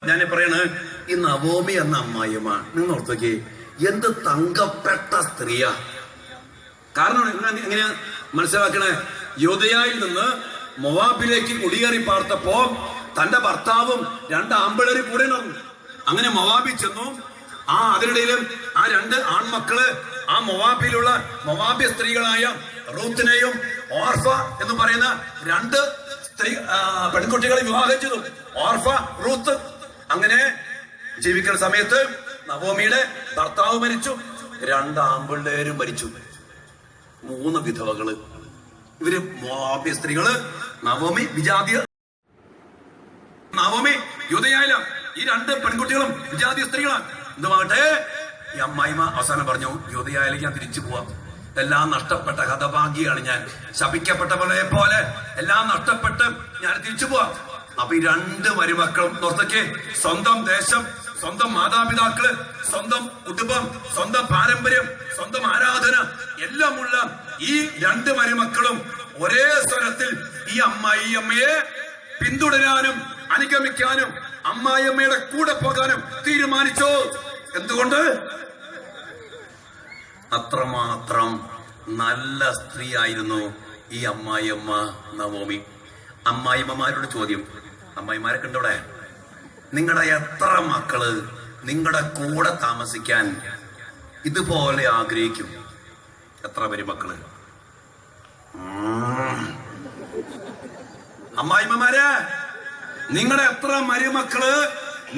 ഞാൻ പറയണ ഈ നവോമി എന്ന അമ്മായിയമ്മ നിങ്ങൾ ഓർത്തോക്കെ എന്ത് തങ്കപ്പെട്ട സ്ത്രീയാ. കാരണം എങ്ങനെയാ മനസ്സിലാക്കണേ? യോദയായിൽ നിന്ന് മൊവാബിലേക്ക് കുടിയേറി പാർത്തപ്പോ തന്റെ ഭർത്താവും 2 ആമ്പിളര് കൂടെ നടന്നു. അങ്ങനെ മൊവാബിൽ ചെന്നു. അതിനിടയിലും ആ 2 ആൺമക്കള് ആ മൊവാബി സ്ത്രീകളായ റൂത്തിനെയും ഓർഫ എന്ന് പറയുന്ന 2 പെൺകുട്ടികളെ വിവാഹം ചെയ്തു. ഓർഫ, റൂത്ത്. അങ്ങനെ ജീവിക്കുന്ന സമയത്ത് നവോമിയുടെ ഭർത്താവ് മരിച്ചു, 2 ആമ്പിള്ളേരും മരിച്ചു, 3 വിധവകള്. ഇവര് മോവാബ്യ സ്ത്രീകള്. നവോമി വിജാതീയ, നവോമി യൂദയായില. ഈ 2 പെൺകുട്ടികളും വിജാതീയ സ്ത്രീകളാണ്. എന്തുമാകട്ടെ, ഈ അമ്മായിമ അവസാനം പറഞ്ഞു, യൂദയായിലേക്ക് ഞാൻ തിരിച്ചു പോവാം. എല്ലാം നഷ്ടപ്പെട്ട ഹതഭാഗിയാണ് ഞാൻ, ശപിക്കപ്പെട്ടവരെ പോലെ എല്ലാം നഷ്ടപ്പെട്ട് ഞാൻ തിരിച്ചു പോവാം. അപ്പൊ ഈ 2 മരുമക്കളും പുറത്തേക്ക് സ്വന്തം ദേശം, സ്വന്തം മാതാപിതാക്കള്, സ്വന്തം കുടുംബം, സ്വന്തം പാരമ്പര്യം, സ്വന്തം ആരാധന എല്ലാമുള്ള ഈ 2 മരുമക്കളും ഒരേ സ്വരത്തിൽ ഈ അമ്മായിയമ്മയെ പിന്തുടരാനും അനുഗമിക്കാനും അമ്മായിയമ്മയുടെ കൂടെ പോകാനും തീരുമാനിച്ചു. എന്തുകൊണ്ട്? അത്രമാത്രം നല്ല സ്ത്രീ ആയിരുന്നു ഈ അമ്മായിയമ്മ നവോമി. അമ്മായിമ്മമാരോട് ചോദ്യം, അമ്മായിമാരൊക്കെ ഉണ്ട് ഇവിടെ? നിങ്ങളുടെ എത്ര മക്കള് നിങ്ങളുടെ കൂടെ താമസിക്കാൻ ഇതുപോലെ ആഗ്രഹിക്കും? എത്ര മരുമക്കള്? അമ്മായിമ്മമാരെ, നിങ്ങളുടെ എത്ര മരുമക്കള്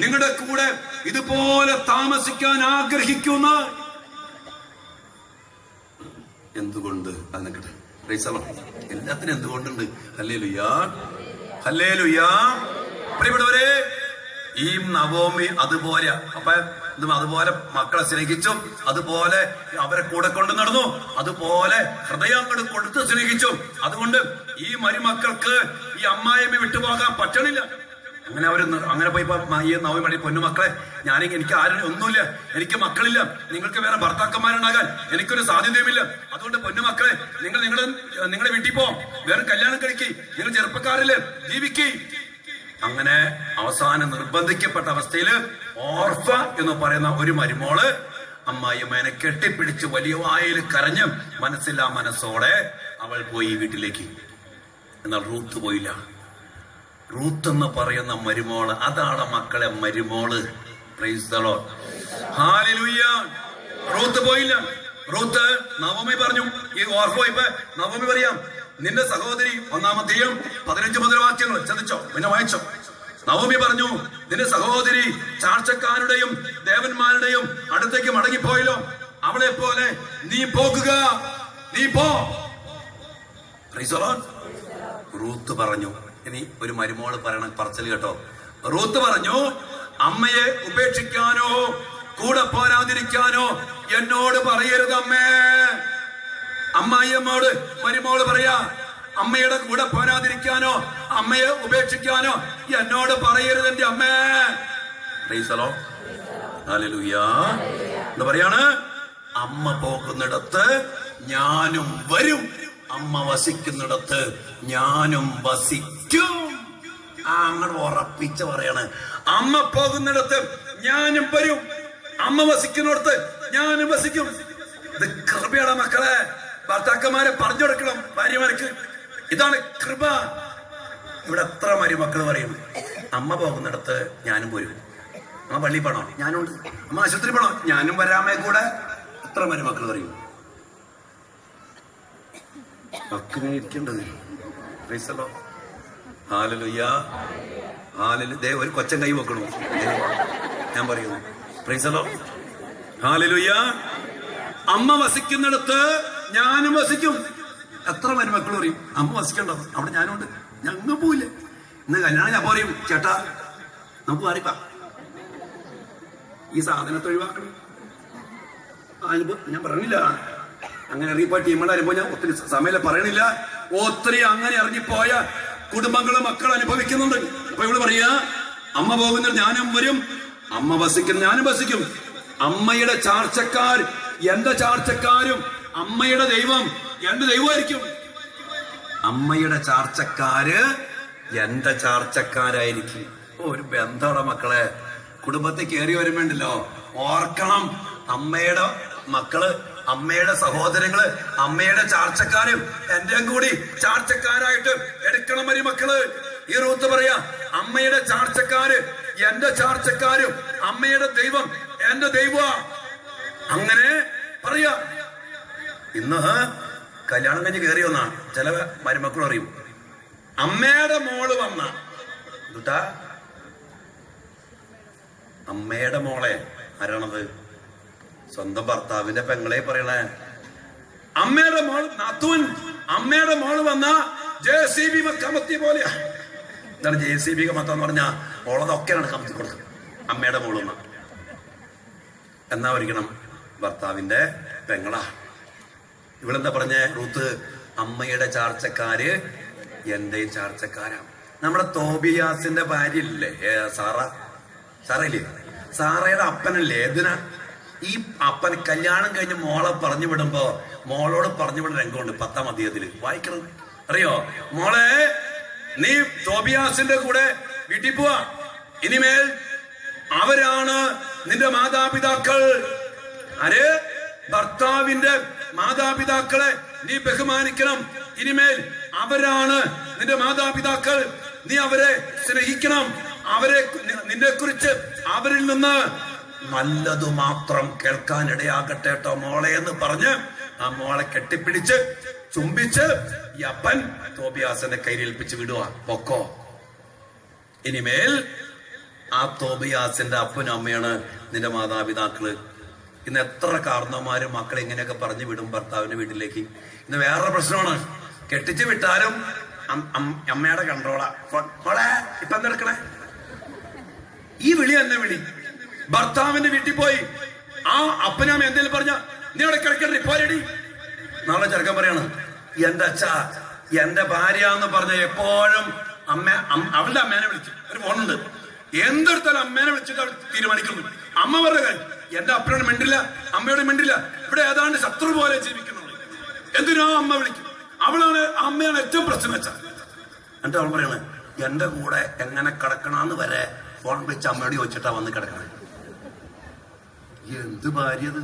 നിങ്ങളുടെ കൂടെ ഇതുപോലെ താമസിക്കാൻ ആഗ്രഹിക്കുന്ന? എന്തുകൊണ്ട്? അതിനെക്കട്ടെ, എല്ലാത്തിനും എന്തുകൊണ്ടുണ്ട്. ഹല്ലേലൂയാ, ഹല്ലേലൂയാ. പ്രിയപ്പെട്ടവരെ, ഈ നവോമി അതുപോലെ അതുപോലെ മക്കളെ സ്നേഹിച്ചു, അതുപോലെ അവരെ കൂടെ കൊണ്ട് നടന്നു, അതുപോലെ ഹൃദയം കൊടുത്ത് സ്നേഹിച്ചു. അതുകൊണ്ട് ഈ മരുമക്കൾക്ക് ഈ അമ്മായിയമ്മ വിട്ടുപോകാൻ പറ്റണില്ല. അങ്ങനെ പോയി ഈ നവോമി പൊന്നുമക്കളെ, എനിക്ക് ആരും ഒന്നുമില്ല, എനിക്ക് മക്കളില്ല, നിങ്ങൾക്ക് വേറെ ഭർത്താക്കന്മാരുണ്ടാകാൻ എനിക്കൊരു സാധ്യതയുമില്ല. അതുകൊണ്ട് പൊന്നുമക്കളെ, നിങ്ങളുടെ വീട്ടിൽ പോ, വേറെ കല്യാണം കഴിക്കി, നിങ്ങൾ ചെറുപ്പക്കാരില് ജീവിക്കി. അങ്ങനെ അവസാനം നിർബന്ധിക്കപ്പെട്ട അവസ്ഥയില് ഓർഫ എന്ന് പറയുന്ന ഒരു മരുമോള് അമ്മായിയമ്മേനെ കെട്ടിപ്പിടിച്ച് വലിയ വായിൽ കരഞ്ഞ് മനസ്സില്ലാ മനസ്സോടെ അവൾ പോയി വീട്ടിലേക്ക്. എന്നാൽ റൂത്ത് പോയില്ല. റൂത്ത് എന്ന് പറയുന്ന മരുമോള്, അതാണ് മക്കളെ മരുമോള്. Praise the Lord, hallelujah. Ruth പോയില്ല. റൂത്ത് നവോമി പറഞ്ഞു, ഈ ഓർഫ ഇപ്പൊ നവോമി പറയാം, നിന്റെ സഹോദരി 1-ാം അധ്യായം 15 മുതൽ വാക്യങ്ങൾ ശ്രദ്ധിച്ചോ, പിന്നെ വായിച്ചോ. നവോമി പറഞ്ഞു, നിന്റെ സഹോദരി ചാർച്ചക്കാരുടെയും ദേവന്മാരുടെയും അടുത്തേക്ക് മടങ്ങിപ്പോയല്ലോ, അവളെ പോലെ നീ പോകുക, നീ പോ. റൂത്ത് പറഞ്ഞു. ഇനി ഒരു മരുമോള് പറച്ചൽ കേട്ടോ. റൂത്ത് പറഞ്ഞു, അമ്മയെ ഉപേക്ഷിക്കാനോ കൂടെ പോരാതിരിക്കാനോ എന്നോട് പറയരുത് അമ്മേ. അമ്മായിയമ്മോട് മരുമോള് പറയാ, അമ്മയുടെ കൂടെ പോരാതിരിക്കാനോ അമ്മയെ ഉപേക്ഷിക്കാനോ എന്നോട് പറയരുത് എന്റെ അമ്മേ. എന്താ പറയാണ്? അമ്മ പോകുന്നിടത്ത് ഞാനും വരും, അമ്മ വസിക്കുന്നിടത്ത് ഞാനും വസിക്കും. അങ്ങനെ ഉറപ്പിച്ച് പറയാണ്, അമ്മ പോകുന്നിടത്ത് ഞാനും വരും, അമ്മ വസിക്കുന്നിടത്ത് ഞാനും വസിക്കും. ഇത് കൃപയുടെ മക്കളെ. ഭർത്താക്കന്മാരെ പറഞ്ഞു കൊടുക്കണം ഭാര്യമാർക്ക്, ഇതാണ് കൃപ. ഇവിടെ എത്ര മരുമക്കൾ പറയും, അമ്മ പോകുന്നിടത്ത് ഞാനും പോരും, അമ്മ പള്ളി പോണോ ഞാനുണ്ട്, അമ്മ ആശുപത്രി പോണോ ഞാനും വരാമേ കൂടെ. എത്ര മരുമക്കൾ പറയും? മക്കളിങ്ങനെ ഇരിക്കേണ്ടത്. ഒരു കൊച്ചൻ കൈ വെക്കണു, ഞാൻ പറയുന്നു. പ്രൈസലോ, ഹല്ലേലൂയ. അമ്മ വസിക്കുന്നിടത്ത് ഞാനും വസിക്കും. എത്ര മരുമക്കൾ പറയും, അമ്മ വസിക്കണ്ടോ, അവിടെ ഞാനുണ്ട്, ഞങ്ങൾ പോയില്ലേ. ഇന്ന് കല്യാണം ഞാൻ പറയും, ചേട്ടാ നമുക്ക് മാറിപ്പാ, ഈ സാധനത്തെ ഒഴിവാക്കണം. അനുഭവം ഞാൻ പറയണില്ല, അങ്ങനെ ഇറങ്ങിപ്പോയ ടീമുകളുടെ അനുഭവം ഞാൻ ഒത്തിരി സമയം പറയണില്ല. ഒത്തിരി അങ്ങനെ ഇറങ്ങിപ്പോയ കുടുംബങ്ങളും മക്കൾ അനുഭവിക്കുന്നുണ്ട്. അപ്പൊ ഇവിടെ പറയാ, അമ്മ പോകുന്ന ഞാനും വരും, അമ്മ വസിക്കുന്ന ഞാനും വസിക്കും. അമ്മയുടെ ചാർച്ചക്കാർ എന്റെ ചാർച്ചക്കാരും അമ്മയുടെ ദൈവം എന്റെ ദൈവമായിരിക്കും. അമ്മയുടെ ചാർച്ചക്കാര് എന്റെ ചാർച്ചക്കാരായിരിക്കും. ഒരു ബന്ധമാണ് മക്കളെ. കുടുംബത്തിൽ കയറി വരുമ്പോണ്ടല്ലോ ഓർക്കണം, അമ്മയുടെ മക്കള്, അമ്മയുടെ സഹോദരങ്ങള്, അമ്മയുടെ ചാർച്ചക്കാരും എന്റെയും കൂടി ചാർച്ചക്കാരായിട്ട് എടുക്കണം മരുമക്കള്. ഈ റൂത്ത് പറയാ, അമ്മയുടെ ചാർച്ചക്കാര് എന്റെ ചാർച്ചക്കാരും, അമ്മയുടെ ദൈവം എന്റെ ദൈവ. അങ്ങനെ പറയാ. ഇന്ന് കല്യാണം കഴിഞ്ഞ് കയറി വന്നാ ചില മരുമക്കളും അറിയും, അമ്മയുടെ മോള് വന്ന ദുട്ടാ, അമ്മയുടെ മോളെ ആരാണത്? സ്വന്തം ഭർത്താവിന്റെ പെങ്ങളെ പറയണേ. അമ്മയുടെ മോൾ നാത്തൂൻ, അമ്മയുടെ മോള് വന്ന JCB കമത്തി പോലെയാ. എന്താണ് JCB കമത്താന്ന് പറഞ്ഞാ? ഓളതൊക്കെയാണ് കമത്തി കൊടുക്കുക അമ്മയുടെ മോളെന്ന. എന്നാ ഒരിക്കണം ഭർത്താവിന്റെ പെങ്ങളാ. ഇവളെന്താ പറഞ്ഞേ റൂത്ത്? അമ്മയുടെ ചാർച്ചക്കാര് എന്റെയും ചാർച്ചക്കാരാ. നമ്മുടെ തോബിയാസിന്റെ ഭാര്യ ഇല്ലേ സാറയില്ലേ? സാറയുടെ അപ്പനല്ലേ ഏതിനാ? ഈ അപ്പൻ കല്യാണം കഴിഞ്ഞ് മോളെ പറഞ്ഞു വിടുമ്പോ മോളോട് പറഞ്ഞു വിടുന്ന രംഗമുണ്ട് 10-ാം അധ്യായത്തില്, വായിക്കണം. അറിയോ? മോളെ, നീ തോബിയാസിന്റെ കൂടെ വീട്ടിൽ പോവാ. ഇനിമേൽ അവരാണ് നിന്റെ മാതാപിതാക്കൾ. ആര്? ഭർത്താവിന്റെ മാതാപിതാക്കളെ നീ ബഹുമാനിക്കണം. ഇനിമേൽ അവരാണ് നിന്റെ മാതാപിതാക്കൾ. നീ അവരെ സ്നേഹിക്കണം. അവരെ, നിന്നെ കുറിച്ച് അവരിൽ നിന്ന് നല്ലതു മാത്രം കേൾക്കാൻ ഇടയാകട്ടെ ട്ടോ മോളെ എന്ന് പറഞ്ഞ് ആ മോളെ കെട്ടിപ്പിടിച്ച് ചുംബിച്ച് ഈ അപ്പൻ തോബിയാസിന്റെ കയ്യിലേൽപ്പിച്ച് വിടുക. പൊക്കോ. ഇനിമേൽ ആ തോബിയാസിന്റെ അപ്പനും അമ്മയാണ് നിന്റെ മാതാപിതാക്കള്. ഇന്ന് എത്ര കാരണവന്മാരും മക്കളെ ഇങ്ങനെയൊക്കെ പറഞ്ഞു വിടും ഭർത്താവിന്റെ വീട്ടിലേക്ക്. ഇന്ന് വേറൊരു പ്രശ്നമാണ്, കെട്ടിച്ചു വിട്ടാലും അമ്മയുടെ കൺട്രോളാ. മോളെ ഇപ്പൊ എന്തെടുക്കണേ? ഈ വിളി തന്നെ വിളി. ഭർത്താവിന്റെ വീട്ടിൽ പോയി ആ അപ്പനാമ എന്തെങ്കിലും പറഞ്ഞ നീ അവിടെ കിടക്കണ്ടി പോരടി. നാളെ ചെറുക്കൻ പറയാണ്, എന്റെ അച്ഛ എന്റെ ഭാര്യ എന്ന് പറഞ്ഞ എപ്പോഴും അവളുടെ അമ്മേനെ വിളിച്ചു. ഒരു ഫോണുണ്ട്, എന്തെടുത്താലും അമ്മേനെ വിളിച്ചിട്ട് അവൾ തീരുമാനിക്കുന്നു. അമ്മ പറഞ്ഞ കാര്യം എന്റെ അപ്പനോട് മിണ്ടില്ല, അമ്മയോട് മിണ്ടില്ല. ഇവിടെ ഏതാണ്ട് ശത്രു പോലെ ജീവിക്കുന്നുള്ളൂ. എന്തിനാ അമ്മ വിളിക്കും? അവളാണ്, അമ്മയാണ് ഏറ്റവും പ്രശ്നം വെച്ചാൽ. എന്നിട്ട് അവൾ പറയാണ്, എന്റെ കൂടെ എങ്ങനെ കിടക്കണമെന്ന് വരെ ഫോൺ വിളിച്ച് അമ്മയോട് ചോദിച്ചിട്ടാ വന്ന് കിടക്കണേ. എന്ത് ഭാര്യത്?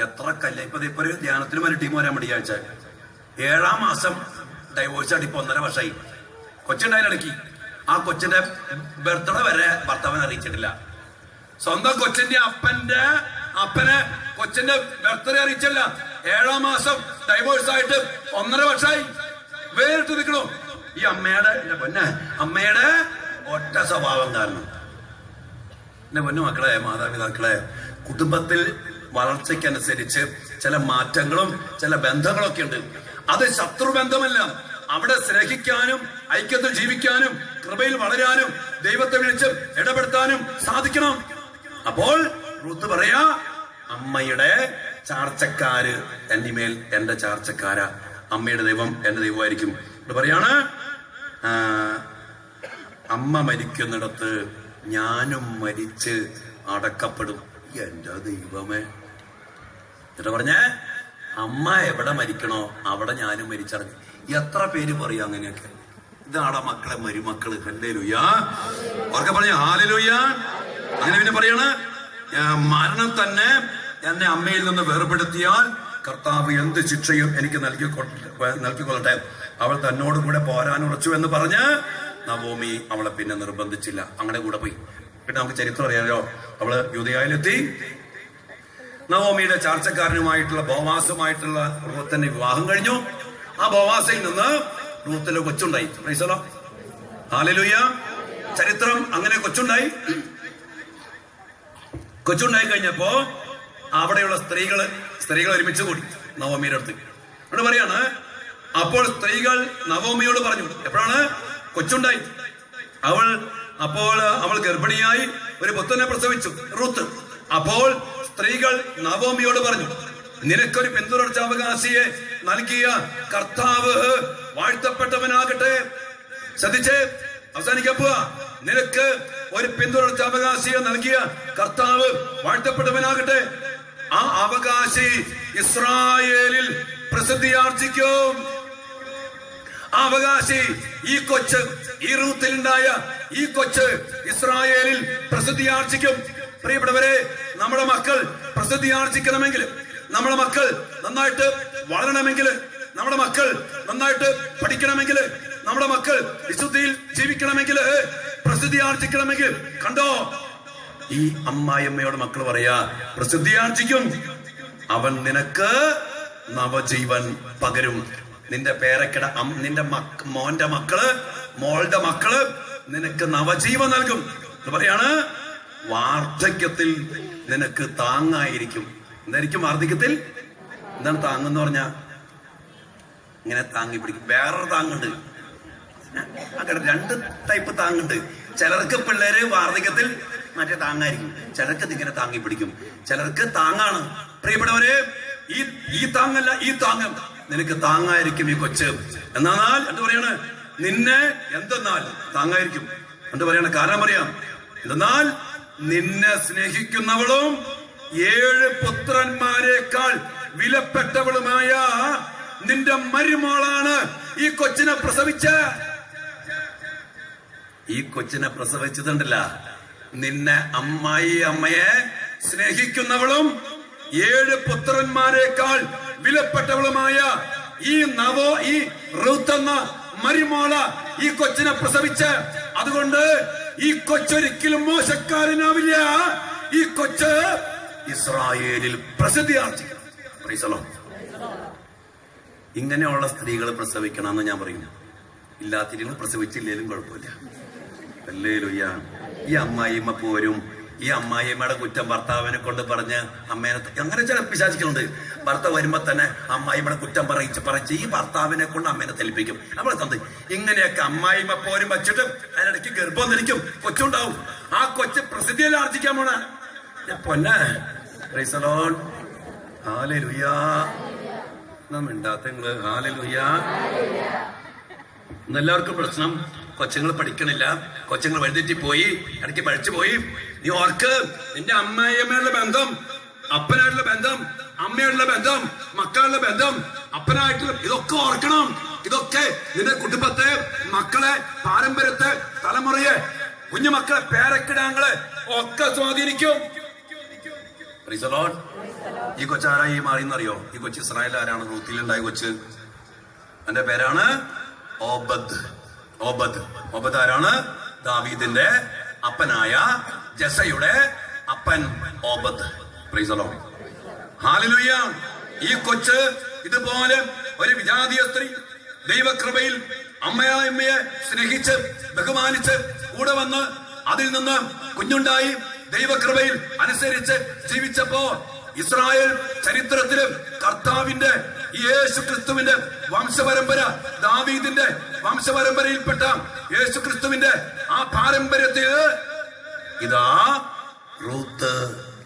എത്ര ഇപ്പൊ ഒരു ധ്യാനത്തിന് വരെ ടീം വരാൻ വേണ്ടി ആഴ്ച 7-ാം മാസം ഡൈവോഴ്സ് ആയിട്ട് ഇപ്പൊ 1.5 വർഷമായി. കൊച്ചുണ്ടായാലും ഇടയ്ക്ക് ആ കൊച്ചിന്റെ ബർത്ത്ഡേ വരെ ഭർത്താവിനെ അറിയിച്ചിട്ടില്ല. സ്വന്തം കൊച്ചിന്റെ അപ്പനെ കൊച്ചിന്റെ ബർത്ത്ഡേ അറിയിച്ചല്ല. 7-ാം മാസം ഡൈവോഴ്സ് ആയിട്ട് 1.5 വർഷമായി വേറിട്ട് നിൽക്കണു. ഈ അമ്മയുടെ ഒറ്റ സ്വഭാവം കാരണം. എന്റെ പൊന്നു മക്കളെ, മാതാപിതാക്കളെ, കുടുംബത്തിൽ വളർച്ചയ്ക്കനുസരിച്ച് ചില മാറ്റങ്ങളും ചില ബന്ധങ്ങളൊക്കെ ഉണ്ട്. അത് ശത്രുബന്ധമല്ല. അവിടെ സ്നേഹിക്കാനും ഐക്യത്തിൽ ജീവിക്കാനും കൃപയിൽ വളരാനും ദൈവത്തെ വിളിച്ച് ഇടപെടുത്താനും സാധിക്കണം. അപ്പോൾ റൂത്ത് പറയാ, അമ്മയുടെ ചാർച്ചക്കാര് എന്നിമേൽ എന്റെ ചാർച്ചക്കാരാ. അമ്മയുടെ ദൈവം എന്റെ ദൈവമായിരിക്കും. ഇവിടെ പറയാണ്, അമ്മ മരിക്കുന്നിടത്ത് ഞാനും മരിച്ച് അടക്കപ്പെടും. എന്റെ ദൈവമേ. എന്നിട്ട് പറഞ്ഞേ, അമ്മ എവിടെ മരിക്കണോ അവിടെ ഞാനും മരിച്ചറിഞ്ഞു. എത്ര പേര് പറയും അങ്ങനെയൊക്കെ? ഇതാണ് മക്കളെ മരുമക്കള്. ഹല്ലേലൂയ. അവർക്ക് പറഞ്ഞു ഹല്ലേലൂയ. അങ്ങനെ പിന്നെ പറയാണ്, മരണം തന്നെ എന്നെ അമ്മയിൽ നിന്ന് വേർപെടുത്തിയാൽ കർത്താവ് എന്ത് ശിക്ഷയും എനിക്ക് നൽകിക്കൊള്ളട്ടെ. അവൾ തന്നോട് കൂടെ പോരാൻ ഉറച്ചു എന്ന് പറഞ്ഞ് നവോമി അവളെ പിന്നെ നിർബന്ധിച്ചില്ല. അങ്ങനെ കൂടെ പോയി. പിന്നെ നമുക്ക് ചരിത്രം അറിയാലോ. അവള് യൂദയായിലെത്തി. നവോമിയുടെ ചാർച്ചക്കാരനുമായിട്ടുള്ള ബോവാസുമായിട്ടുള്ള റൂത്തിന്റെ വിവാഹം കഴിഞ്ഞു. ആ ബോവാസിൽ നിന്ന് റൂത്തിലെ കൊച്ചുണ്ടായി. പ്രൈസലോ, ഹല്ലേലൂയ. ചരിത്രം അങ്ങനെ കൊച്ചുണ്ടായി കഴിഞ്ഞപ്പോ അവിടെയുള്ള സ്ത്രീകൾ ഒരുമിച്ച് കൂടി നവോമിയുടെ അടുത്ത്. അവിടെ പറയാണ്, അപ്പോൾ സ്ത്രീകൾ നവോമിയോട് പറഞ്ഞു. എപ്പോഴാണ്? കൊച്ചുണ്ടായി. അവൾ ഗർഭിണിയായി ഒരു പുത്രനെ പ്രസവിച്ചു, റൂത്ത്. അപ്പോൾ സ്ത്രീകൾ നവോമിയോട് പറഞ്ഞു, നിനക്കൊരു പിന്തുടർച്ചാവകാശിയെ നൽകിയ കർത്താവ് വാഴ്ത്തപ്പെട്ടവനാകട്ടെ. ശ്രദ്ധിച്ചേ, അവസാനിക്കാൻ പോവാ. നിനക്ക് ഒരു പിന്തുടർച്ചാവകാശിയെ നൽകിയ കർത്താവ് വാഴ്ത്തപ്പെട്ടവനാകട്ടെ. ആ അവകാശി ഇസ്രായേലിൽ പ്രസിദ്ധിയാർജിക്കും. ആ അവകാശി ഈ കൊച്ച്, ഈ റൂത്തിലുണ്ടായ ഈ കൊച്ച് ഇസ്രായേലിൽ പ്രസിദ്ധിയാർജിക്കും. പ്രിയപ്പെട്ടവരെ, നമ്മുടെ മക്കൾ പ്രസിദ്ധിയാർജിക്കണമെങ്കിൽ, നമ്മുടെ മക്കൾ നന്നായിട്ട് വളരണമെങ്കിൽ, നമ്മുടെ മക്കൾ നന്നായിട്ട് പഠിക്കണമെങ്കിൽ, നമ്മുടെ മക്കൾ വിശുദ്ധിയിൽ ജീവിക്കണമെങ്കിൽ, പ്രസിദ്ധിയാർജിക്കണമെങ്കിൽ, കണ്ടോ, ഈ അമ്മായിയമ്മയോട് മക്കൾ പറയാ, പ്രസിദ്ധിയാർജിക്കും, അവൻ നിനക്ക് നവജീവൻ പകരും. നിന്റെ പേരക്കിട, നിന്റെ മോന്റെ മക്കള്, മോളുടെ മക്കള് നിനക്ക് നവജീവൻ നൽകും എന്ന് പറയാണ്. വാർദ്ധക്യത്തിൽ നിനക്ക് താങ്ങായിരിക്കും. എന്തായിരിക്കും വാർദ്ധക്യത്തിൽ? എന്താണ് താങ്ങെന്ന് പറഞ്ഞ? ഇങ്ങനെ താങ്ങി പിടിക്കും. വേറൊരു താങ്ങുണ്ട്. അങ്ങനെ 2 ടൈപ്പ് താങ്ങുണ്ട്. ചിലർക്ക് പിള്ളേര് വാർദ്ധക്യത്തിൽ മറ്റേ താങ്ങായിരിക്കും, ചിലർക്ക് ഇതിങ്ങനെ താങ്ങി പിടിക്കും. ചിലർക്ക് താങ്ങാണ്. പ്രിയപ്പെട്ടവരെ, ഈ താങ്ങല്ല, ഈ താങ്ങ് നിനക്ക് താങ്ങായിരിക്കും ഈ കൊച്ച്. എന്നാൽ എന്ത് പറയാണ്? നിന്നെ എന്തെന്നാൽ താങ്ങായിരിക്കും എന്ത് പറയാണ്? കാരണം പറയാം, എന്തെന്നാൽ നിന്നെ സ്നേഹിക്കുന്നവളും 7 പുത്രന്മാരെക്കാൾ വിലപ്പെട്ടവളുമായ നിന്റെ മരുമോളാണ് ഈ കൊച്ചിനെ പ്രസവിച്ച. ഈ കൊച്ചിനെ പ്രസവിച്ചതുണ്ടല്ല, നിന്നെ അമ്മയെ സ്നേഹിക്കുന്നവളും 7 പുത്രന്മാരെക്കാൾ വിലപ്പെട്ടവളുമായ ഈ റൂത്ത് മരുമോള ഈ കൊച്ചിനെ പ്രസവിച്ച്. അതുകൊണ്ട് ഈ കൊച്ചൊരിക്കലും മോശക്കാരനാവില്ല. ഈ കൊച്ച് ഇസ്രായേലിൽ പ്രസിദ്ധിയാർജിക്കണം. ഇങ്ങനെയുള്ള സ്ത്രീകൾ പ്രസവിക്കണമെന്ന് ഞാൻ പറയുന്നു. ഇല്ലാത്തിരികൾ പ്രസവിച്ചില്ലേലും കുഴപ്പമില്ല. ഹല്ലേലൂയ. ഈ അമ്മായിമ്മ പോരും, ഈ അമ്മായിമ്മയുടെ കുറ്റം ഭർത്താവിനെ കൊണ്ട് പറഞ്ഞ് അമ്മേനെ, അങ്ങനെ ചില പിശാചികളുണ്ട്. ഭർത്താവ് വരുമ്പോ തന്നെ അമ്മായിമ്മയുടെ കുറ്റം പറയിച്ച് ഈ ഭർത്താവിനെ കൊണ്ട് അമ്മേനെ തെളിപ്പിക്കും. നമ്മളെ തന്ത് ഇങ്ങനെയൊക്കെ അമ്മായിമ്മ പോരും വച്ചിട്ട് അതിനിടയ്ക്ക് ഗർഭം ധരിക്കും, കൊച്ചുണ്ടാവും. ആ കൊച്ച് പ്രസിദ്ധിയിൽ ആർജിക്കാൻ പോണ പൊന്നെ. Price the Lord. ഹല്ലേലൂയ. മിണ്ടാത്ത നിങ്ങള്. ഹല്ലേലൂയ. എല്ലാവർക്കും പ്രശ്നം കൊച്ചുങ്ങൾ പഠിക്കണില്ല, കൊച്ചുങ്ങൾ വഴുതെറ്റി പോയി, ഇടയ്ക്ക് പഠിച്ചു പോയി. നീ ഓർക്ക്, നിന്റെ അമ്മയമ്മയുള്ള ബന്ധം, അപ്പനായിട്ടുള്ള ബന്ധം, അമ്മയുള്ള ബന്ധം, മക്കളുടെ ബന്ധം, അപ്പനായിട്ടുള്ള, ഇതൊക്കെ ഓർക്കണം. ഇതൊക്കെ നിന്റെ കുടുംബത്തെ, മക്കളെ, പാരമ്പര്യത്തെ, തലമുറയെ, കുഞ്ഞുമക്കളെ, പേരക്കിടാങ്ങളെ ഒക്കെ സ്വാധീനിക്കും. Price the Lord. ഈ കൊച്ചാരായി മാറിയെന്നറിയോ? ഈ കൊച്ച് ഇസ്രായേൽ ആരാണ്? റൂത്തിലുണ്ടായ കൊച്ച്. എന്റെ പേരാണ് ഓബദ്. ഓബദ് ആരാണ്? ദാവീദിന്റെ അപ്പനായ ജസയുടെ അപ്പൻ Obed. Price the Lord. Hallelujah. ഈ കൊച്ച് ഇതുപോലെ ഒരു വിജാതീയ സ്ത്രീ ദൈവകൃപയിൽ അമ്മയെ സ്നേഹിച്ച് ബഹുമാനിച്ച് കൂടെ വന്ന് അതിൽ നിന്ന് കുഞ്ഞുണ്ടായി ദൈവകൃപയിൽ അനുസരിച്ച് ജീവിച്ചപ്പോ ഇസ്രായേൽ ചരിത്രത്തിലും കർത്താവിന്റെ യേശു ക്രിസ്തുവിന്റെ വംശപരമ്പര, ദാവീദിന്റെ വംശപരമ്പരയിൽപ്പെട്ട യേശു ക്രിസ്തുവിന്റെ ആ പാരമ്പര്യത്തിൽ ഇതാ റൂത്ത്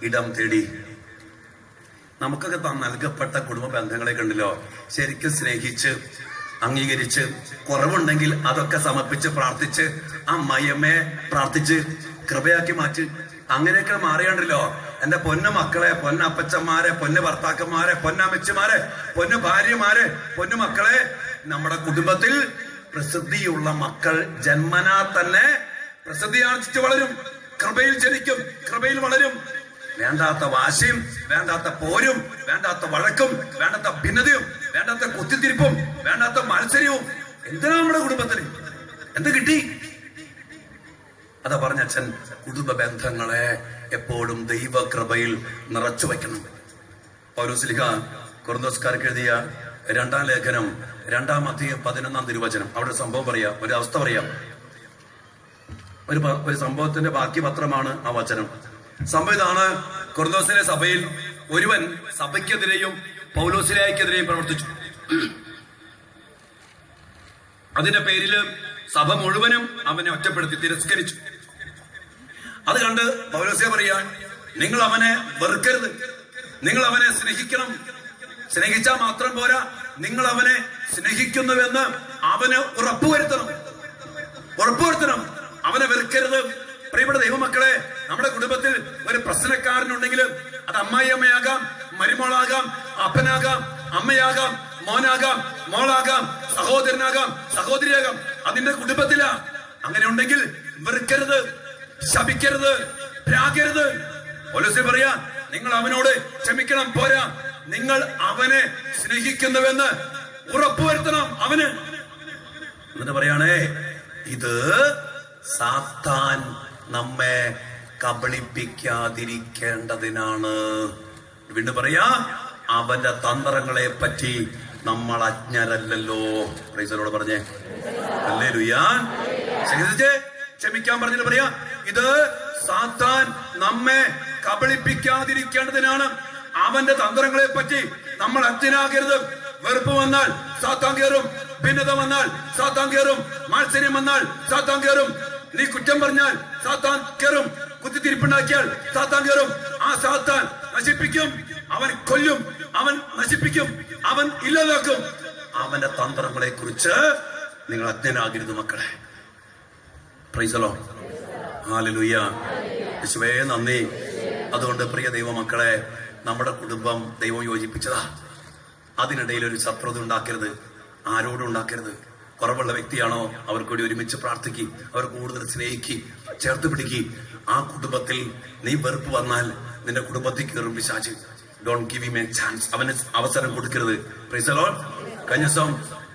ഇടം തേടി. നമുക്കൊക്കെ നൽകപ്പെട്ട കുടുംബ ബന്ധങ്ങളെ കണ്ടില്ലോ, ശരിക്കും സ്നേഹിച്ച് അംഗീകരിച്ച്, കുറവുണ്ടെങ്കിൽ അതൊക്കെ സമർപ്പിച്ച് പ്രാർത്ഥിച്ച് അമ്മയമ്മയെ പ്രാർത്ഥിച്ച് കൃപയാക്കി മാറ്റി. അങ്ങനെയൊക്കെ മാറിയാണ്ടല്ലോ എന്റെ പൊന്നു മക്കളെ, പൊന്നപ്പച്ചന്മാരെ, പൊന്നു ഭർത്താക്കന്മാരെ, പൊന്നമ്മച്ചിമാരെ, പൊന്നു ഭാര്യമാരെ, പൊന്നു മക്കളെ, നമ്മുടെ കുടുംബത്തിൽ പ്രസിദ്ധിയുള്ള മക്കൾ ജന്മനാ തന്നെ പ്രസിദ്ധിയാർജിച്ച് വളരും. കൃപയിൽ ജനിക്കും, കൃപയിൽ വളരും. വേണ്ടാത്ത വാശിയും, വേണ്ടാത്ത പോരും, വേണ്ടാത്ത വഴക്കും, വേണ്ടാത്ത ഭിന്നതയും, വേണ്ടാത്ത കുത്തിത്തിരിപ്പും, വേണ്ടാത്ത മത്സരവും എന്തിനാ നമ്മുടെ കുടുംബത്തിന്? എന്ത് കിട്ടി? അതാ പറഞ്ഞ അച്ഛൻ, കുടുംബ ബന്ധങ്ങളെ എപ്പോഴും ദൈവകൃപയിൽ നിറച്ചു വയ്ക്കണം. പൗലോസ്ലീഹ കൊരിന്തോസ്കാർക്ക് എഴുതിയ 2-ാം ലേഖനം 2-ാം അധ്യായം 11-ാം തിരുവചനം. അവിടെ സംഭവം പറയാം, ഒരു അവസ്ഥ പറയാം. ഒരു സംഭവത്തിന്റെ ബാക്കി പത്രമാണ് ആ വചനം. സംഭവം ഇതാണ്: കൊരിന്തോസിലെ സഭയിൽ ഒരുവൻ സഭയ്ക്കെതിരെയും പൗലോസ്ലീഹയ്ക്കെതിരെയും പ്രവർത്തിച്ചു. അതിന്റെ പേരില് സഭ മുഴുവനും അവനെ ഒറ്റപ്പെടുത്തി തിരസ്കരിച്ചു. അത് കണ്ട് പൗലോസ്ലീഹ പറയാൻ, നിങ്ങൾ അവനെ വെറുക്കരുത്, നിങ്ങൾ അവനെ സ്നേഹിക്കണം. സ്നേഹിച്ചാൽ മാത്രം പോരാ, നിങ്ങൾ അവനെ സ്നേഹിക്കുന്നുവെന്ന് അവന് ഉറപ്പുവരുത്തണം. അവനെ വെറുക്കരുത്. പ്രിയപ്പെട്ട ദൈവമക്കളെ, നമ്മുടെ കുടുംബത്തിൽ ഒരു പ്രശ്നക്കാരനുണ്ടെങ്കിൽ അത് അമ്മായിയമ്മയാകാം, മരുമോളാകാം, അപ്പനാകാം, അമ്മയാകാം, മോനാകാം, മോളാകാം, സഹോദരനാകാം, സഹോദരിയാകാം, അതിന്റെ കുടുംബത്തിലാ. അങ്ങനെ ഉണ്ടെങ്കിൽ വെറുക്കരുത്, ശപിക്കരുത്, പ്രാകരുത്. പൗലോസ് പറയാ, നിങ്ങൾ അവനോട് ക്ഷമിക്കണം. പോരാ, നിങ്ങൾ അവനെ സ്നേഹിക്കുന്നുവെന്ന് ഉറപ്പുവരുത്തണം അവന്. എന്നിട്ട് പറയാണേ, ഇത് സാത്താൻ നമ്മെ കബളിപ്പിക്കാതിരിക്കേണ്ടതിനാണ്. വീണ്ടും പറയാ, അവന്റെ തന്ത്രങ്ങളെ പറ്റി നമ്മൾ അജ്ഞരല്ലല്ലോ. പ്രൈസലോട് പറഞ്ഞേ ഹല്ലേലൂയാ. ക്ഷമിക്കാൻ പറഞ്ഞിട്ട് പറയാ, ഇത് സാത്താൻ നമ്മെ കബളിപ്പിക്കാതിരിക്കേണ്ടതിനാണ്. അവന്റെ തന്ത്രങ്ങളെ പറ്റി നമ്മൾ അജ്ഞനാകരുത്. വെറുപ്പ് വന്നാൽ സാത്താൻ കയറും, ഭിന്നത വന്നാൽ സാത്താൻ കയറും, മാത്സര്യം വന്നാൽ സാത്താൻ കയറും, നീ കുറ്റം പറഞ്ഞാൽ സാത്താൻ കയറും, കുത്തിത്തിരിപ്പുണ്ടാക്കിയാൽ സാത്താൻ കയറും. ആ സാത്താൻ നശിപ്പിക്കും, അവൻ കൊല്ലും, അവൻ നശിപ്പിക്കും, അവൻ ഇല്ലാതാക്കും. അവന്റെ തന്ത്രങ്ങളെ കുറിച്ച് നിങ്ങൾ അജ്ഞനാകരുത് മക്കളെ. Price the Lord. ഹല്ലേലൂയ. യേശുവേ നന്ദി. അതുകൊണ്ട് പ്രിയ ദൈവമക്കളെ, നമ്മുടെ കുടുംബം ദൈവം യോജിപ്പിച്ചതാ. അതിനിടയിൽ ഒരു ശത്രുത ഉണ്ടാക്കരുത്, ആരോടും ഉണ്ടാക്കരുത്. കുറവുള്ള വ്യക്തിയാണോ, അവർക്ക് വേണ്ടി ഒരുമിച്ച് പ്രാർത്ഥിക്കി, അവർ കൂടുതൽ സ്നേഹിക്കി, ചേർത്ത് പിടിക്കി. ആ കുടുംബത്തിൽ നീ വെറുപ്പ് വന്നാൽ നിന്റെ കുടുംബത്തിൽ കയറും പിശാച്. Don't give him A chance. അവന് അവസരം കൊടുക്കരുത്. Price the Lord. കഴിഞ്ഞ ദിവസം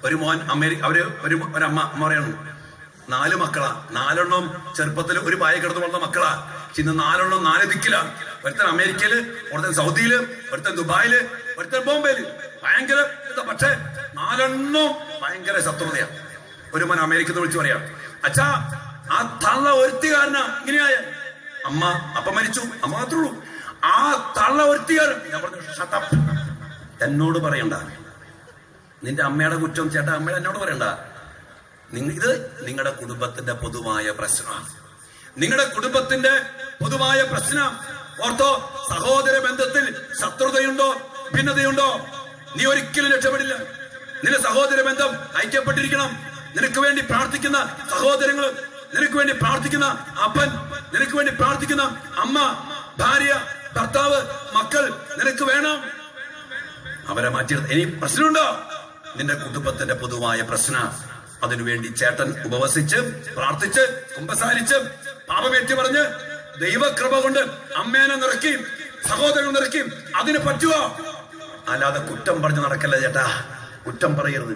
ഒരു മോൻ ഒരമ്മ പറയണം, 4 മക്കളാ, 4 ചെറുപ്പത്തിൽ ഒരു പായ കിടന്നു വളർന്ന മക്കളാ. ഇന്ന് 4 4 ദിക്കിലാണ്. ഒരുത്തൻ അമേരിക്കയില്, ഒരുത്തൻ സൗദിയില്, ഒരുത്തൻ ദുബായില്, ഒരുത്തൻ ബോംബെയില്. ഭയങ്കര പക്ഷെ 4 ഭയങ്കര ശത്രുതയാ. ഒരു മോൻ അമേരിക്കന്ന് വിളിച്ചു പറയാം, അച്ഛാ ആ തള്ള ഒരുത്തികാരനാ ഇങ്ങനെയായ. അമ്മ അപ്പ മരിച്ചു, അമ്മ മാത്രേ ഉള്ളൂ. ആ തള്ള ഒരുത്തികാരൻ. ഞാൻ പറഞ്ഞു, ഷട്ടപ്പ്, എന്നോട് പറയണ്ട. നിന്റെ അമ്മയുടെ കുറ്റം ചേട്ടാ അമ്മയുടെ എന്നോട് പറയണ്ട. ഇത് നിങ്ങളുടെ കുടുംബത്തിന്റെ പൊതുവായ പ്രശ്നമാണ്. നിങ്ങളുടെ കുടുംബത്തിന്റെ പൊതുവായ പ്രശ്നം. ഓർത്തോ, സഹോദര ബന്ധത്തിൽ ശത്രുതയുണ്ടോ, ഭിന്നതയുണ്ടോ, നീ ഒരിക്കലും രക്ഷപ്പെടില്ല. നിന്റെ സഹോദര ബന്ധം ഐക്യപ്പെട്ടിരിക്കണം. നിനക്ക് വേണ്ടി പ്രാർത്ഥിക്കുന്ന സഹോദരങ്ങൾ, നിനക്ക് വേണ്ടി പ്രാർത്ഥിക്കുന്ന അപ്പൻ, നിനക്ക് വേണ്ടി പ്രാർത്ഥിക്കുന്ന അമ്മ, ഭാര്യ, ഭർത്താവ്, മക്കൾ നിനക്ക് വേണം. അവരെ മാറ്റിയെടുത്ത് ഇനി പ്രശ്നമുണ്ടോ? നിന്റെ കുടുംബത്തിന്റെ പൊതുവായ പ്രശ്നം. അതിനുവേണ്ടി ചേട്ടൻ ഉപവസിച്ച് പ്രാർത്ഥിച്ച് കുമ്പസാരിച്ച് പാപമേറ്റ് പറഞ്ഞ് ദൈവകൃപ കൊണ്ട് അമ്മേനെ നിറയ്ക്കും, സഹോദരൻ നിറയ്ക്കും. അതിന് പറ്റുമോ? അല്ലാതെ കുറ്റം പറഞ്ഞ് നടക്കല്ല ചേട്ടാ. കുറ്റം പറയരുത്.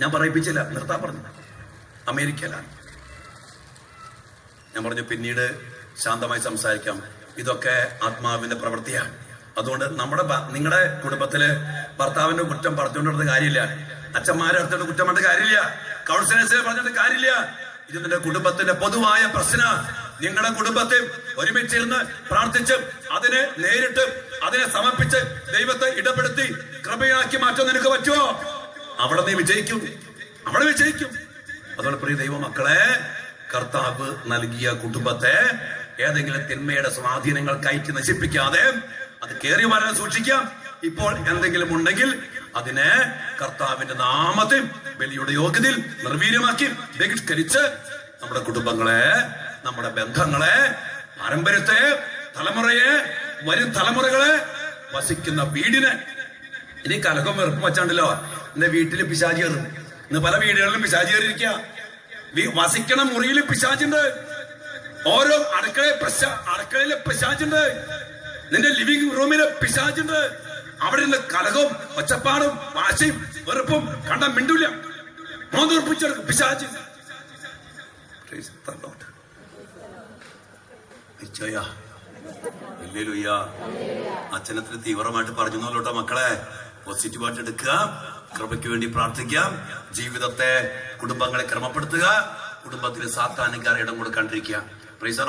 ഞാൻ പറയിപ്പിച്ചില്ല, നിർത്താൻ പറഞ്ഞു. അമേരിക്കയിലാണ്. ഞാൻ പറഞ്ഞു പിന്നീട് ശാന്തമായി സംസാരിക്കാം. ഇതൊക്കെ ആത്മാവിന്റെ പ്രവൃത്തിയാണ്. അതുകൊണ്ട് നിങ്ങളുടെ കുടുംബത്തില് ഭർത്താവിന്റെ കുറ്റം പറഞ്ഞുകൊണ്ടിരുന്ന കാര്യമില്ല, അച്ഛന്മാരെ അടുത്തോണ്ട് കുറ്റം പറഞ്ഞ കാര്യമില്ല, കൗൺസിലേഴ്സിനെ പറഞ്ഞിട്ട് കാര്യമില്ല. ഇത് നിന്റെ കുടുംബത്തിന്റെ പൊതുവായ പ്രശ്നം. നിങ്ങളുടെ കുടുംബത്തിൽ ഒരുമിച്ചിരുന്ന് പ്രാർത്ഥിച്ച് അതിനെ നേരിട്ട് അതിനെ സമർപ്പിച്ച് ദൈവത്തെ ഇടപെടുത്തി കൃപയാക്കി മാറ്റാൻ നിനക്ക് പറ്റുമോ? അവിടെ നീ വിജയിക്കും, അവിടെ വിജയിക്കും. അതുകൊണ്ട് പ്രിയ ദൈവമക്കളെ, കർത്താവ് നൽകിയ കുടുംബത്തെ ഏതെങ്കിലും തിന്മയുടെ സ്വാധീനങ്ങൾ കയറ്റി നശിപ്പിക്കാതെ അത് കയറി വരാൻ സൂക്ഷിക്കാം. ഇപ്പോൾ എന്തെങ്കിലും ഉണ്ടെങ്കിൽ അതിനെ കർത്താവിന്റെ നാമത്തിൽ ബലിയുടെ യോഗ്യതയിൽ നിർവീര്യമാക്കി ബഹിഷ്കരിച്ച് നമ്മുടെ കുടുംബങ്ങളെ, നമ്മുടെ ബന്ധങ്ങളെ, പാരമ്പര്യത്തെ, തലമുറയെ, വരും തലമുറകളെ, വസിക്കുന്ന വീടിനെ. ഇനി കലകം വെറുപ്പ് വച്ചാണ്ടല്ലോ എന്റെ വീട്ടില് പിശാചി കയറും. ഇന്ന് പല വീടുകളിലും പിശാചി കയറിയിരിക്കുക. വസിക്കണ മുറിയിൽ പിശാചുണ്ട്. ഓരോ അടുക്കളയിലെ പിശാചുണ്ട്. നിന്റെ ലിവിംഗ് റൂമിലെ പിശാചുണ്ട്. അവിടെ നിന്ന് കലകവും ഒച്ചപ്പാടും വാശിയും വെറുപ്പും കണ്ട മിണ്ടൂല, മോന്തുറപ്പിച്ചെടുക്കും പിശാച്. അച്ഛനത്തിന് തീവ്രമായിട്ട് പറഞ്ഞോട്ടോ മക്കളെ. പോസിറ്റീവായിട്ട് എടുക്കുക, കൃപയ്ക്ക് വേണ്ടി പ്രാർത്ഥിക്കാം, ജീവിതത്തെ കുടുംബങ്ങളെ ക്രമപ്പെടുത്തുക, കുടുംബത്തിൽ സാത്താനുകാരെ ഇടം കൊടുക്കാണ്ടിരിക്കുക.